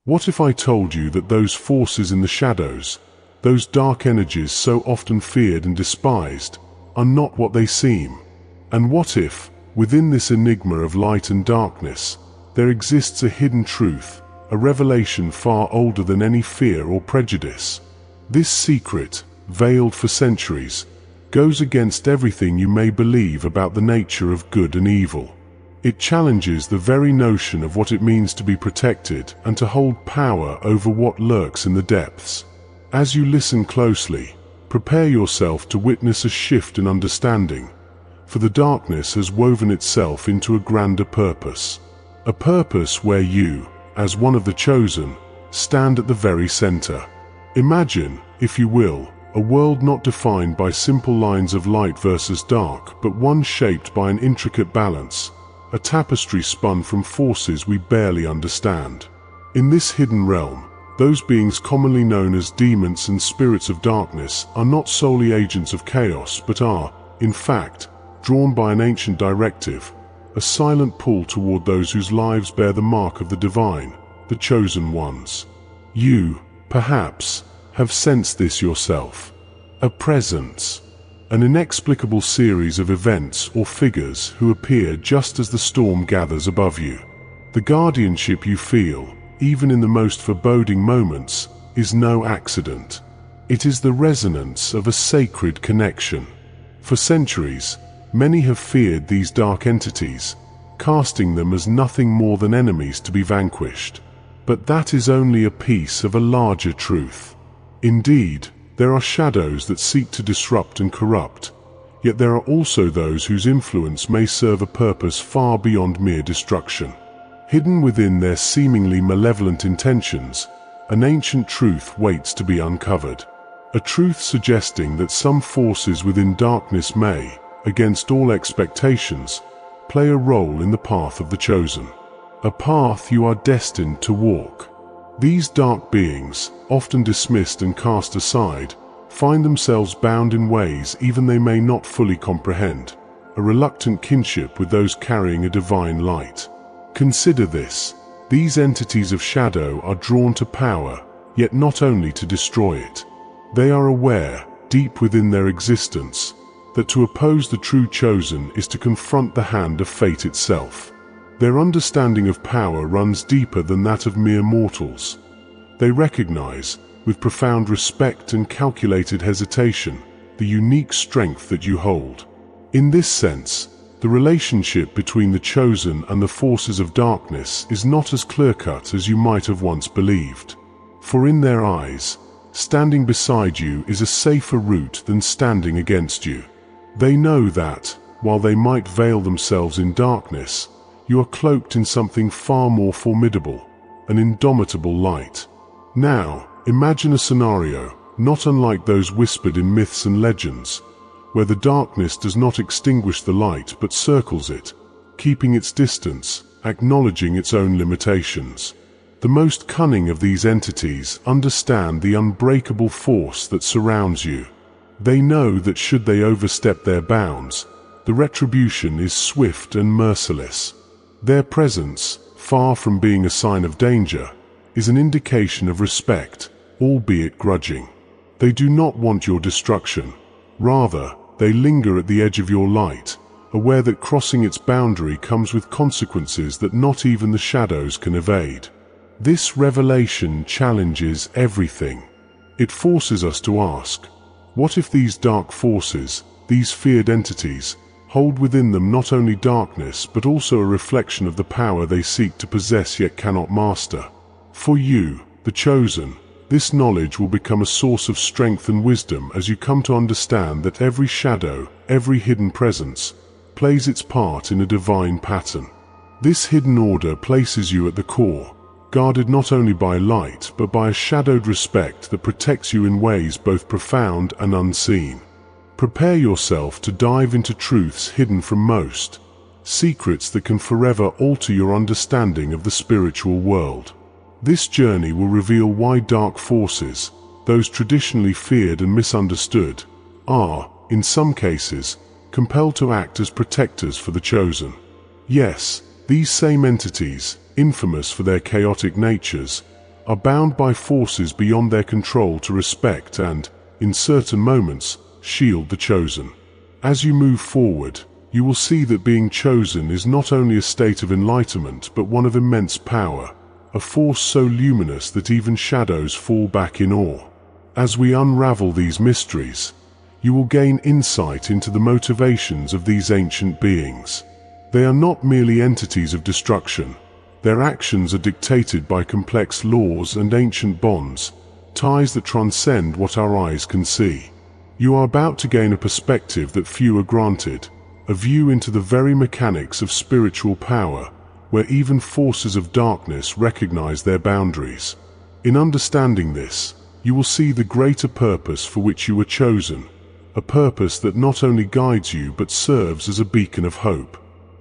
What if I told you that those forces in the shadows, those dark energies so often feared and despised, are not what they seem? And what if, within this enigma of light and darkness, there exists a hidden truth, a revelation far older than any fear or prejudice? This secret, veiled for centuries, goes against everything you may believe about the nature of good and evil. It challenges the very notion of what it means to be protected and to hold power over what lurks in the depths. As you listen closely, prepare yourself to witness a shift in understanding, for the darkness has woven itself into a grander purpose. A purpose where you, as one of the chosen, stand at the very center. Imagine, if you will, a world not defined by simple lines of light versus dark, but one shaped by an intricate balance, a tapestry spun from forces we barely understand. In this hidden realm, those beings commonly known as demons and spirits of darkness are not solely agents of chaos, but are, in fact, drawn by an ancient directive, a silent pull toward those whose lives bear the mark of the divine, the chosen ones. You, perhaps, have sensed this yourself. A presence, an inexplicable series of events or figures who appear just as the storm gathers above you. The guardianship you feel, even in the most foreboding moments, is no accident. It is the resonance of a sacred connection. For centuries, many have feared these dark entities, casting them as nothing more than enemies to be vanquished. But that is only a piece of a larger truth. Indeed, there are shadows that seek to disrupt and corrupt, yet there are also those whose influence may serve a purpose far beyond mere destruction. Hidden within their seemingly malevolent intentions, an ancient truth waits to be uncovered. A truth suggesting that some forces within darkness may, against all expectations, play a role in the path of the chosen. A path you are destined to walk. These dark beings, often dismissed and cast aside, find themselves bound in ways even they may not fully comprehend, a reluctant kinship with those carrying a divine light. Consider this: these entities of shadow are drawn to power, yet not only to destroy it. They are aware, deep within their existence, that to oppose the true chosen is to confront the hand of fate itself. Their understanding of power runs deeper than that of mere mortals. They recognize, with profound respect and calculated hesitation, the unique strength that you hold. In this sense, the relationship between the chosen and the forces of darkness is not as clear-cut as you might have once believed. For in their eyes, standing beside you is a safer route than standing against you. They know that, while they might veil themselves in darkness, you are cloaked in something far more formidable, an indomitable light. Now, imagine a scenario, not unlike those whispered in myths and legends, where the darkness does not extinguish the light but circles it, keeping its distance, acknowledging its own limitations. The most cunning of these entities understand the unbreakable force that surrounds you. They know that should they overstep their bounds, the retribution is swift and merciless. Their presence, far from being a sign of danger, is an indication of respect, albeit grudging. They do not want your destruction. Rather, they linger at the edge of your light, aware that crossing its boundary comes with consequences that not even the shadows can evade. This revelation challenges everything. It forces us to ask, what if these dark forces, these feared entities, hold within them not only darkness but also a reflection of the power they seek to possess yet cannot master? For you, the chosen, this knowledge will become a source of strength and wisdom as you come to understand that every shadow, every hidden presence, plays its part in a divine pattern. This hidden order places you at the core, guarded not only by light but by a shadowed respect that protects you in ways both profound and unseen. Prepare yourself to dive into truths hidden from most, secrets that can forever alter your understanding of the spiritual world. This journey will reveal why dark forces, those traditionally feared and misunderstood, are, in some cases, compelled to act as protectors for the chosen. Yes, these same entities, infamous for their chaotic natures, are bound by forces beyond their control to respect and, in certain moments, shield the chosen. As you move forward, you will see that being chosen is not only a state of enlightenment but one of immense power, a force so luminous that even shadows fall back in awe. As we unravel these mysteries, you will gain insight into the motivations of these ancient beings. They are not merely entities of destruction. Their actions are dictated by complex laws and ancient bonds, ties that transcend what our eyes can see. You are about to gain a perspective that few are granted, a view into the very mechanics of spiritual power, where even forces of darkness recognize their boundaries. In understanding this, you will see the greater purpose for which you were chosen, a purpose that not only guides you but serves as a beacon of hope.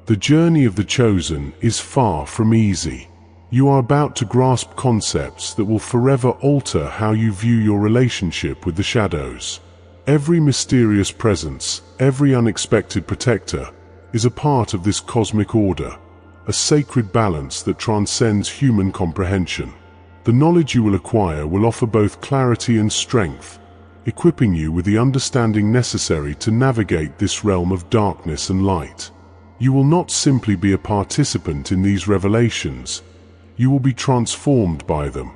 The journey of the chosen is far from easy. You are about to grasp concepts that will forever alter how you view your relationship with the shadows. Every mysterious presence, every unexpected protector, is a part of this cosmic order, a sacred balance that transcends human comprehension. The knowledge you will acquire will offer both clarity and strength, equipping you with the understanding necessary to navigate this realm of darkness and light. You will not simply be a participant in these revelations, you will be transformed by them.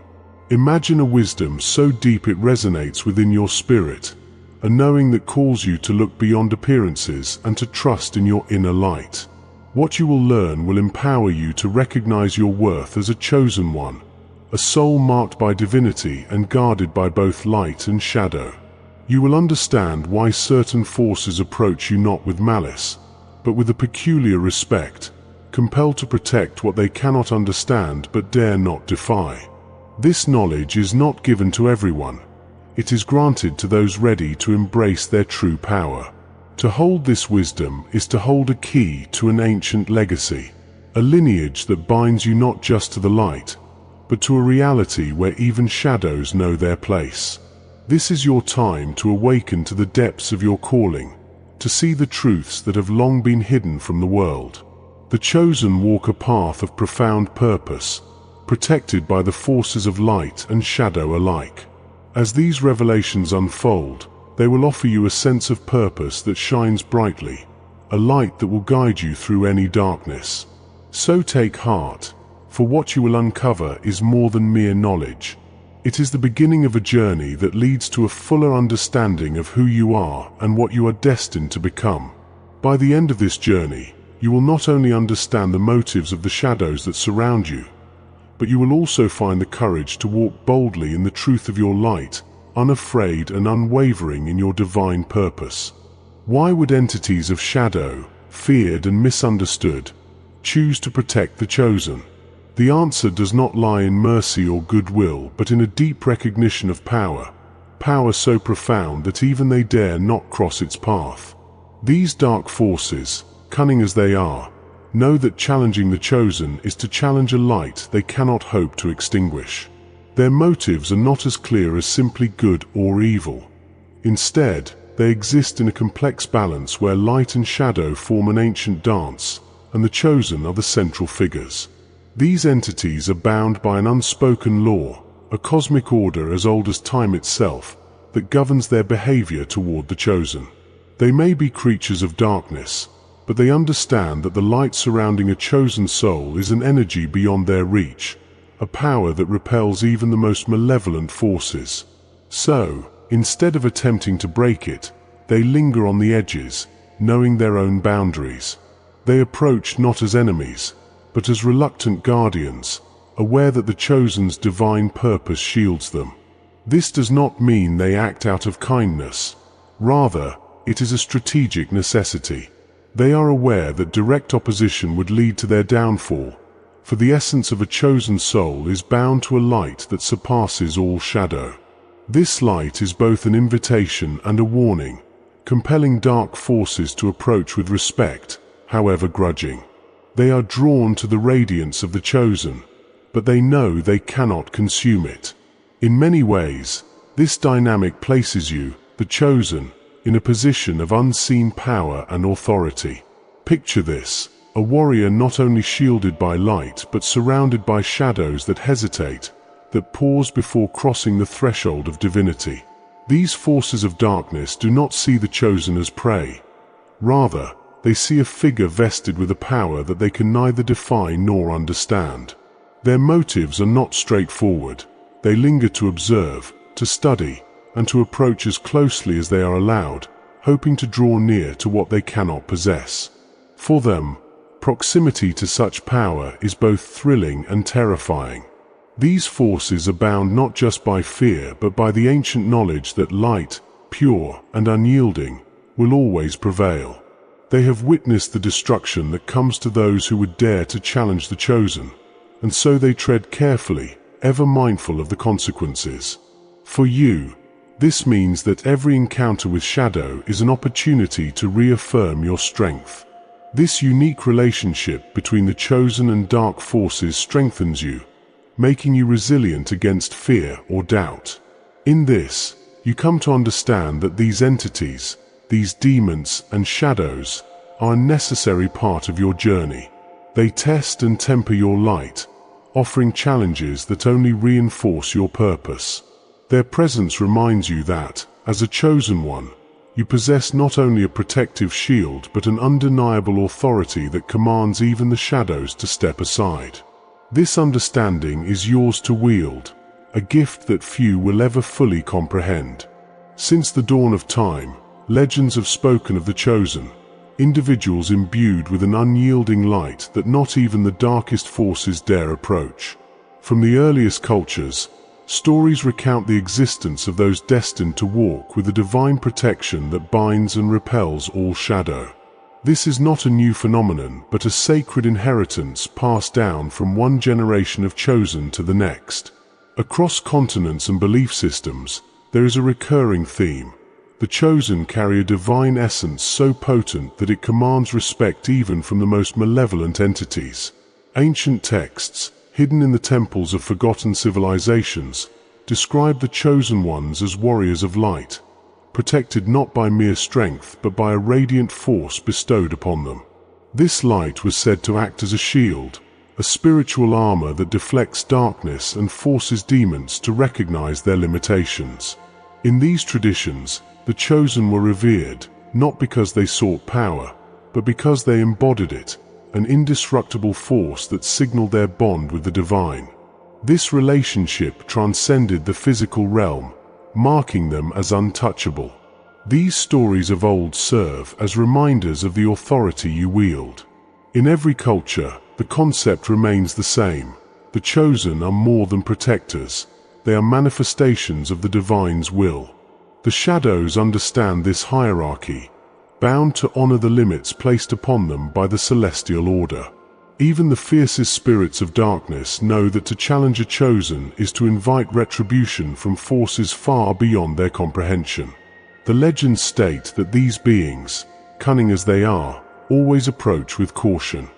Imagine a wisdom so deep it resonates within your spirit, a knowing that calls you to look beyond appearances and to trust in your inner light. What you will learn will empower you to recognize your worth as a chosen one, a soul marked by divinity and guarded by both light and shadow. You will understand why certain forces approach you not with malice, but with a peculiar respect, compelled to protect what they cannot understand but dare not defy. This knowledge is not given to everyone. It is granted to those ready to embrace their true power. To hold this wisdom is to hold a key to an ancient legacy, a lineage that binds you not just to the light, but to a reality where even shadows know their place. This is your time to awaken to the depths of your calling, to see the truths that have long been hidden from the world. The chosen walk a path of profound purpose, protected by the forces of light and shadow alike. As these revelations unfold, they will offer you a sense of purpose that shines brightly, a light that will guide you through any darkness. So take heart, for what you will uncover is more than mere knowledge. It is the beginning of a journey that leads to a fuller understanding of who you are and what you are destined to become. By the end of this journey, you will not only understand the motives of the shadows that surround you, but you will also find the courage to walk boldly in the truth of your light, unafraid and unwavering in your divine purpose. Why would entities of shadow, feared and misunderstood, choose to protect the chosen? The answer does not lie in mercy or goodwill, but in a deep recognition of power, power so profound that even they dare not cross its path. These dark forces, cunning as they are, know that challenging the chosen is to challenge a light they cannot hope to extinguish. Their motives are not as clear as simply good or evil. Instead, they exist in a complex balance where light and shadow form an ancient dance, and the chosen are the central figures. These entities are bound by an unspoken law, a cosmic order as old as time itself, that governs their behavior toward the chosen. They may be creatures of darkness, but they understand that the light surrounding a chosen soul is an energy beyond their reach, a power that repels even the most malevolent forces. So, instead of attempting to break it, they linger on the edges, knowing their own boundaries. They approach not as enemies, but as reluctant guardians, aware that the chosen's divine purpose shields them. This does not mean they act out of kindness. Rather, it is a strategic necessity. They are aware that direct opposition would lead to their downfall, for the essence of a chosen soul is bound to a light that surpasses all shadow. This light is both an invitation and a warning, compelling dark forces to approach with respect, however grudging. They are drawn to the radiance of the chosen, but they know they cannot consume it. In many ways, this dynamic places you, the chosen, in a position of unseen power and authority. Picture this, a warrior not only shielded by light but surrounded by shadows that hesitate, that pause before crossing the threshold of divinity. These forces of darkness do not see the chosen as prey. Rather, they see a figure vested with a power that they can neither defy nor understand. Their motives are not straightforward. They linger to observe, to study, and to approach as closely as they are allowed, hoping to draw near to what they cannot possess. For them, proximity to such power is both thrilling and terrifying. These forces are bound not just by fear but by the ancient knowledge that light, pure and unyielding, will always prevail. They have witnessed the destruction that comes to those who would dare to challenge the chosen, and so they tread carefully, ever mindful of the consequences. For you, this means that every encounter with shadow is an opportunity to reaffirm your strength. This unique relationship between the chosen and dark forces strengthens you, making you resilient against fear or doubt. In this, you come to understand that these entities, these demons and shadows, are a necessary part of your journey. They test and temper your light, offering challenges that only reinforce your purpose. Their presence reminds you that, as a chosen one, you possess not only a protective shield but an undeniable authority that commands even the shadows to step aside. This understanding is yours to wield, a gift that few will ever fully comprehend. Since the dawn of time, legends have spoken of the chosen, individuals imbued with an unyielding light that not even the darkest forces dare approach. From the earliest cultures, stories recount the existence of those destined to walk with a divine protection that binds and repels all shadow. This is not a new phenomenon, but a sacred inheritance passed down from one generation of chosen to the next. Across continents and belief systems, there is a recurring theme. The chosen carry a divine essence so potent that it commands respect even from the most malevolent entities. Ancient texts, hidden in the temples of forgotten civilizations, describe the chosen ones as warriors of light, protected not by mere strength but by a radiant force bestowed upon them. This light was said to act as a shield, a spiritual armor that deflects darkness and forces demons to recognize their limitations. In these traditions, the chosen were revered, not because they sought power, but because they embodied it, an indestructible force that signaled their bond with the divine. This relationship transcended the physical realm, marking them as untouchable. These stories of old serve as reminders of the authority you wield. In every culture, the concept remains the same. The chosen are more than protectors. They are manifestations of the divine's will. The shadows understand this hierarchy, bound to honor the limits placed upon them by the celestial order. Even the fiercest spirits of darkness know that to challenge a chosen is to invite retribution from forces far beyond their comprehension. The legends state that these beings, cunning as they are, always approach with caution.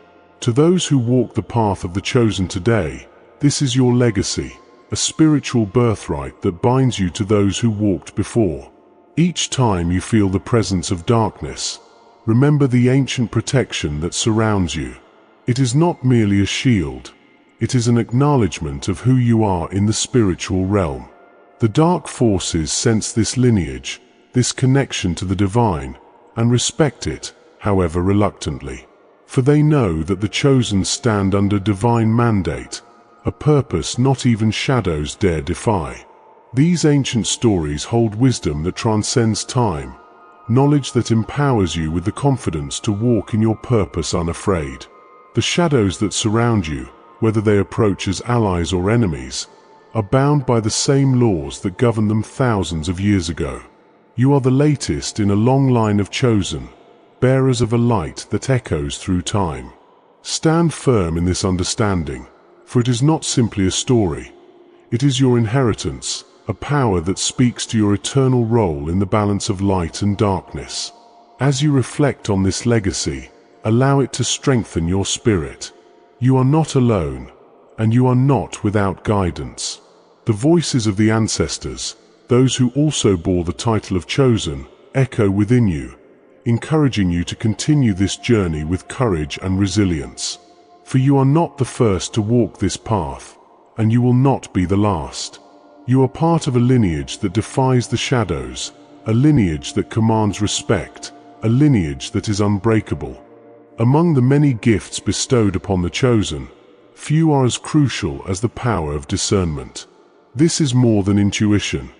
To those who walk the path of the chosen today, this is your legacy, a spiritual birthright that binds you to those who walked before. Each time you feel the presence of darkness, remember the ancient protection that surrounds you. It is not merely a shield, it is an acknowledgement of who you are in the spiritual realm. The dark forces sense this lineage, this connection to the divine, and respect it, however reluctantly. For they know that the chosen stand under divine mandate, a purpose not even shadows dare defy. These ancient stories hold wisdom that transcends time, knowledge that empowers you with the confidence to walk in your purpose unafraid. The shadows that surround you, whether they approach as allies or enemies, are bound by the same laws that governed them thousands of years ago. You are the latest in a long line of chosen, bearers of a light that echoes through time. Stand firm in this understanding, for it is not simply a story. It is your inheritance, a power that speaks to your eternal role in the balance of light and darkness. As you reflect on this legacy, allow it to strengthen your spirit. You are not alone, and you are not without guidance. The voices of the ancestors, those who also bore the title of chosen, echo within you, encouraging you to continue this journey with courage and resilience. For you are not the first to walk this path, and you will not be the last. You are part of a lineage that defies the shadows, a lineage that commands respect, a lineage that is unbreakable. Among the many gifts bestowed upon the chosen, few are as crucial as the power of discernment. This is more than intuition.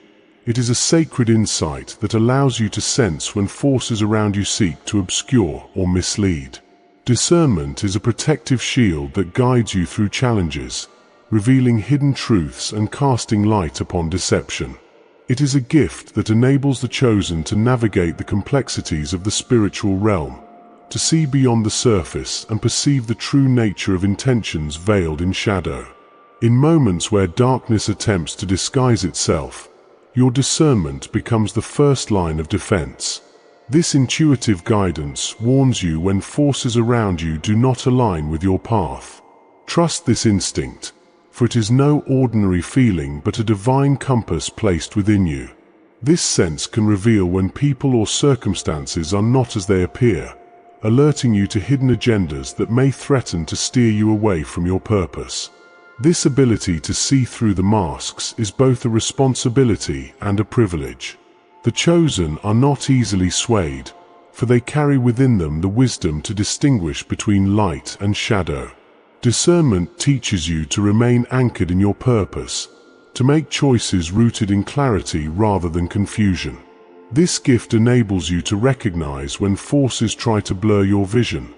It is a sacred insight that allows you to sense when forces around you seek to obscure or mislead. Discernment is a protective shield that guides you through challenges, revealing hidden truths and casting light upon deception. It is a gift that enables the chosen to navigate the complexities of the spiritual realm, to see beyond the surface and perceive the true nature of intentions veiled in shadow. In moments where darkness attempts to disguise itself, your discernment becomes the first line of defense. This intuitive guidance warns you when forces around you do not align with your path. Trust this instinct, for it is no ordinary feeling but a divine compass placed within you. This sense can reveal when people or circumstances are not as they appear, alerting you to hidden agendas that may threaten to steer you away from your purpose. This ability to see through the masks is both a responsibility and a privilege. The chosen are not easily swayed, for they carry within them the wisdom to distinguish between light and shadow. Discernment teaches you to remain anchored in your purpose, to make choices rooted in clarity rather than confusion. This gift enables you to recognize when forces try to blur your vision,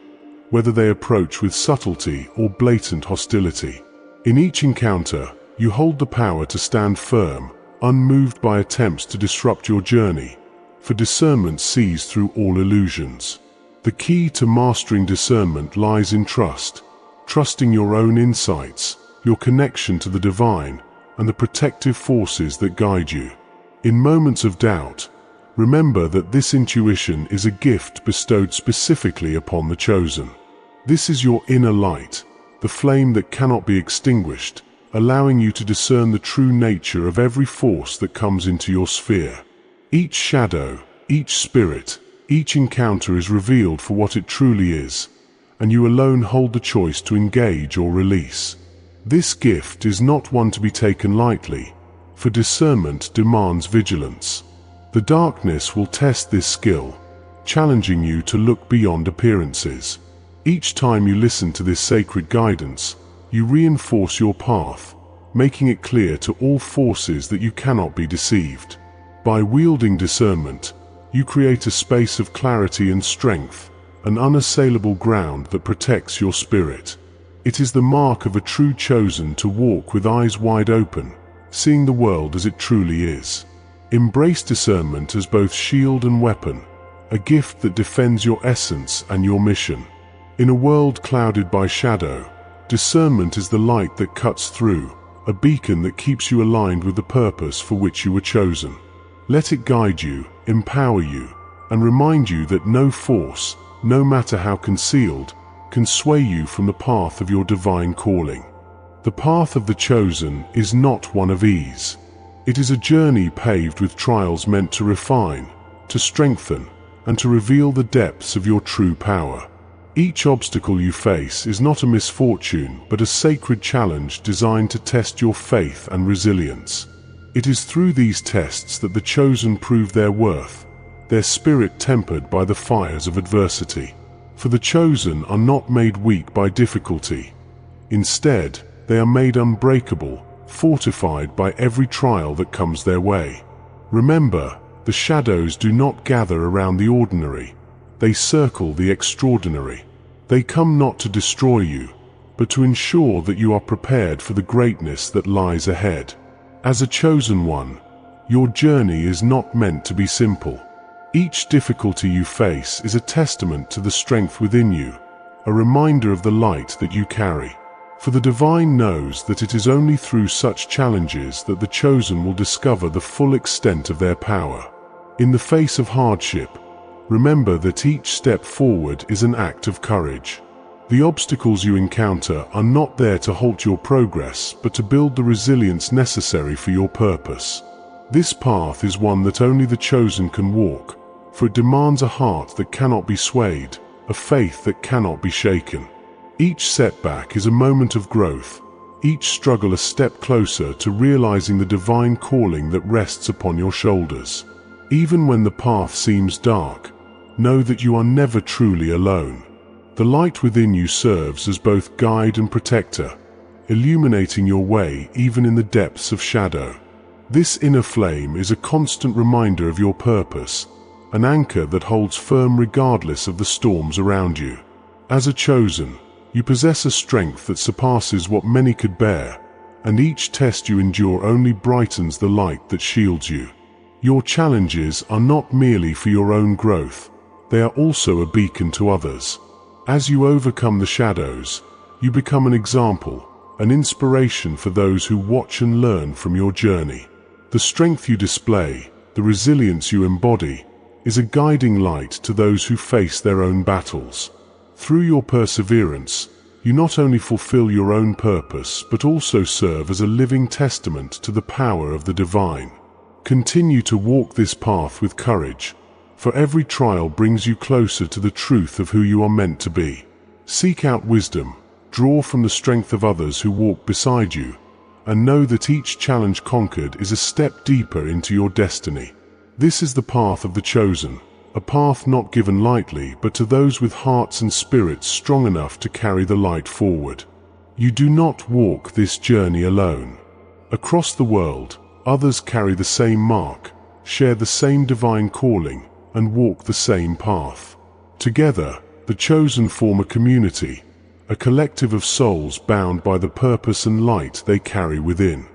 whether they approach with subtlety or blatant hostility. In each encounter, you hold the power to stand firm, unmoved by attempts to disrupt your journey, for discernment sees through all illusions. The key to mastering discernment lies in trust, trusting your own insights, your connection to the divine, and the protective forces that guide you. In moments of doubt, remember that this intuition is a gift bestowed specifically upon the chosen. This is your inner light, the flame that cannot be extinguished, allowing you to discern the true nature of every force that comes into your sphere. Each shadow, each spirit, each encounter is revealed for what it truly is, and you alone hold the choice to engage or release. This gift is not one to be taken lightly, for discernment demands vigilance. The darkness will test this skill, challenging you to look beyond appearances. Each time you listen to this sacred guidance, you reinforce your path, making it clear to all forces that you cannot be deceived. By wielding discernment, you create a space of clarity and strength, an unassailable ground that protects your spirit. It is the mark of a true chosen to walk with eyes wide open, seeing the world as it truly is. Embrace discernment as both shield and weapon, a gift that defends your essence and your mission. In a world clouded by shadow, discernment is the light that cuts through, a beacon that keeps you aligned with the purpose for which you were chosen. Let it guide you, empower you, and remind you that no force, no matter how concealed, can sway you from the path of your divine calling. The path of the chosen is not one of ease. It is a journey paved with trials meant to refine, to strengthen, and to reveal the depths of your true power. Each obstacle you face is not a misfortune, but a sacred challenge designed to test your faith and resilience. It is through these tests that the chosen prove their worth, their spirit tempered by the fires of adversity. For the chosen are not made weak by difficulty. Instead, they are made unbreakable, fortified by every trial that comes their way. Remember, the shadows do not gather around the ordinary. They circle the extraordinary. They come not to destroy you, but to ensure that you are prepared for the greatness that lies ahead. As a chosen one, your journey is not meant to be simple. Each difficulty you face is a testament to the strength within you, a reminder of the light that you carry. For the divine knows that it is only through such challenges that the chosen will discover the full extent of their power. In the face of hardship, remember that each step forward is an act of courage. The obstacles you encounter are not there to halt your progress, but to build the resilience necessary for your purpose. This path is one that only the chosen can walk, for it demands a heart that cannot be swayed, a faith that cannot be shaken. Each setback is a moment of growth, each struggle a step closer to realizing the divine calling that rests upon your shoulders. Even when the path seems dark, know that you are never truly alone. The light within you serves as both guide and protector, illuminating your way even in the depths of shadow. This inner flame is a constant reminder of your purpose, an anchor that holds firm regardless of the storms around you. As a chosen, you possess a strength that surpasses what many could bear, and each test you endure only brightens the light that shields you. Your challenges are not merely for your own growth, they are also a beacon to others. As you overcome the shadows, you become an example, an inspiration for those who watch and learn from your journey. The strength you display, the resilience you embody, is a guiding light to those who face their own battles. Through your perseverance, you not only fulfill your own purpose but also serve as a living testament to the power of the divine. Continue to walk this path with courage, for every trial brings you closer to the truth of who you are meant to be. Seek out wisdom, draw from the strength of others who walk beside you, and know that each challenge conquered is a step deeper into your destiny. This is the path of the chosen, a path not given lightly but to those with hearts and spirits strong enough to carry the light forward. You do not walk this journey alone. Across the world, others carry the same mark, share the same divine calling, and walk the same path. Together, the chosen form a community, a collective of souls bound by the purpose and light they carry within.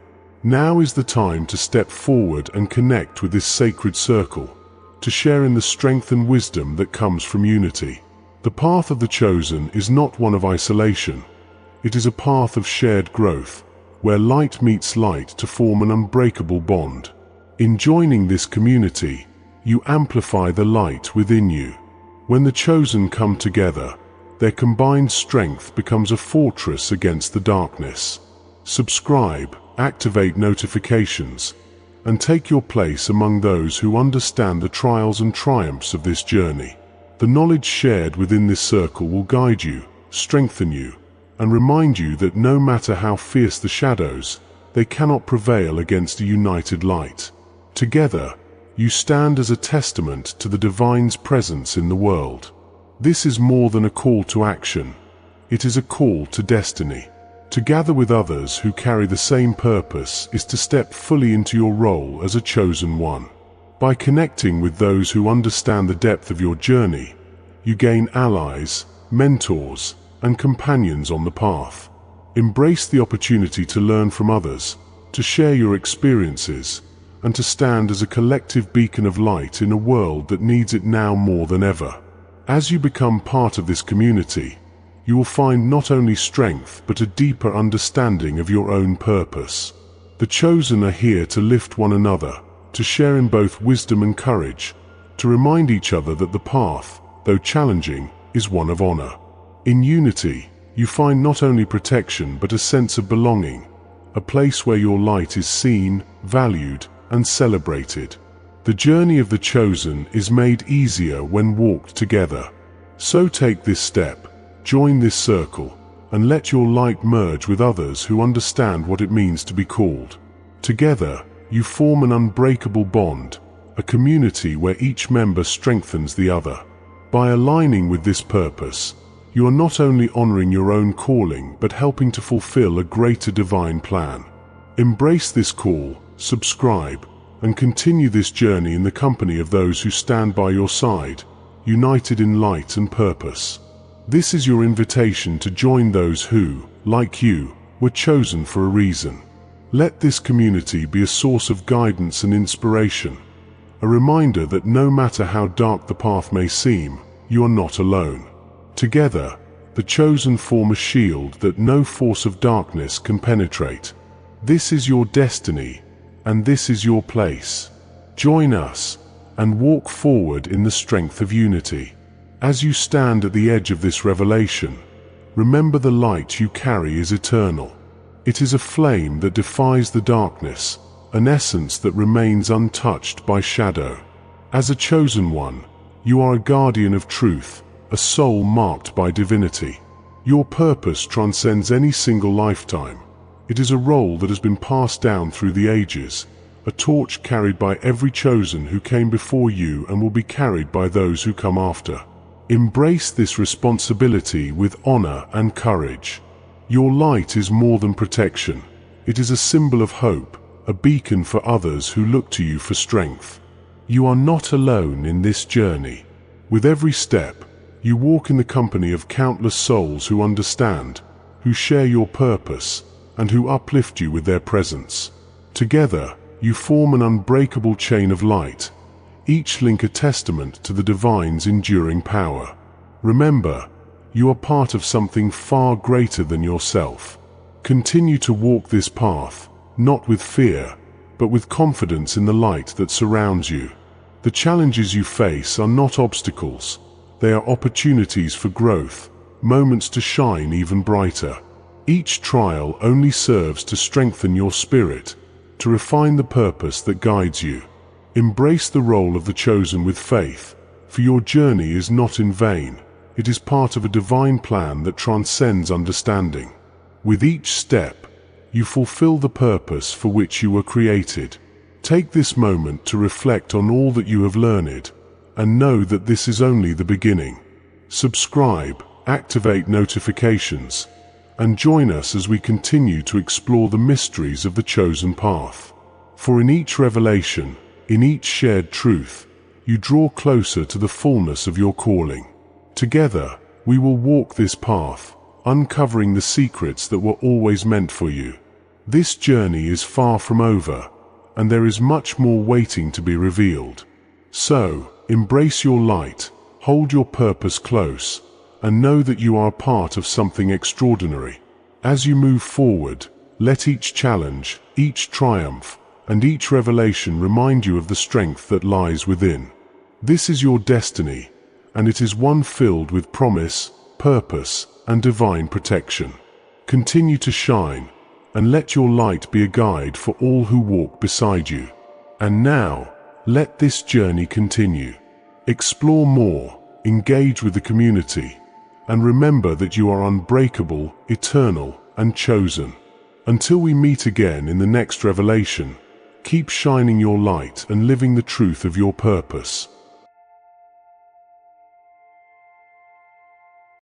Now is the time to step forward and connect with this sacred circle, to share in the strength and wisdom that comes from unity. The path of the chosen is not one of isolation. It is a path of shared growth, where light meets light to form an unbreakable bond. In joining this community, you amplify the light within you. When the chosen come together, their combined strength becomes a fortress against the darkness. Subscribe, activate notifications, and take your place among those who understand the trials and triumphs of this journey. The knowledge shared within this circle will guide you, strengthen you, and remind you that no matter how fierce the shadows, they cannot prevail against a united light. Together, you stand as a testament to the divine's presence in the world. This is more than a call to action. It is a call to destiny. To gather with others who carry the same purpose is to step fully into your role as a chosen one. By connecting with those who understand the depth of your journey, you gain allies, mentors, and companions on the path. Embrace the opportunity to learn from others, to share your experiences, and to stand as a collective beacon of light in a world that needs it now more than ever. As you become part of this community, you will find not only strength but a deeper understanding of your own purpose. The chosen are here to lift one another, to share in both wisdom and courage, to remind each other that the path, though challenging, is one of honor. In unity, you find not only protection but a sense of belonging, a place where your light is seen, valued, and celebrated. The journey of the chosen is made easier when walked together. So take this step, join this circle, and let your light merge with others who understand what it means to be called. Together, you form an unbreakable bond, a community where each member strengthens the other. By aligning with this purpose, you are not only honoring your own calling but helping to fulfill a greater divine plan. Embrace this call, subscribe, and continue this journey in the company of those who stand by your side, united in light and purpose. This is your invitation to join those who, like you, were chosen for a reason. Let this community be a source of guidance and inspiration, a reminder that no matter how dark the path may seem, you are not alone. Together, the chosen form a shield that no force of darkness can penetrate. This is your destiny, and this is your place. Join us, and walk forward in the strength of unity. As you stand at the edge of this revelation, remember the light you carry is eternal. It is a flame that defies the darkness, an essence that remains untouched by shadow. As a chosen one, you are a guardian of truth, a soul marked by divinity. Your purpose transcends any single lifetime, It is a role that has been passed down through the ages, a torch carried by every chosen who came before you and will be carried by those who come after. Embrace this responsibility with honor and courage. Your light is more than protection. It is a symbol of hope, a beacon for others who look to you for strength. You are not alone in this journey. With every step, you walk in the company of countless souls who understand, who share your purpose, and who uplift you with their presence. Together, you form an unbreakable chain of light, each link a testament to the divine's enduring power. Remember, you are part of something far greater than yourself. Continue to walk this path, not with fear, but with confidence in the light that surrounds you. The challenges you face are not obstacles. They are opportunities for growth, moments to shine even brighter. Each trial only serves to strengthen your spirit, to refine the purpose that guides you. Embrace the role of the chosen with faith, for your journey is not in vain. It is part of a divine plan that transcends understanding. With each step, you fulfill the purpose for which you were created. Take this moment to reflect on all that you have learned, and know that this is only the beginning. Subscribe, activate notifications, and join us as we continue to explore the mysteries of the chosen path. For in each revelation, in each shared truth, you draw closer to the fullness of your calling. Together, we will walk this path, uncovering the secrets that were always meant for you. This journey is far from over, and there is much more waiting to be revealed. So, embrace your light, hold your purpose close, and know that you are part of something extraordinary. As you move forward, let each challenge, each triumph, and each revelation remind you of the strength that lies within. This is your destiny, and it is one filled with promise, purpose, and divine protection. Continue to shine, and let your light be a guide for all who walk beside you. And now, let this journey continue. Explore more, engage with the community, and remember that you are unbreakable, eternal, and chosen. Until we meet again in the next revelation, keep shining your light and living the truth of your purpose.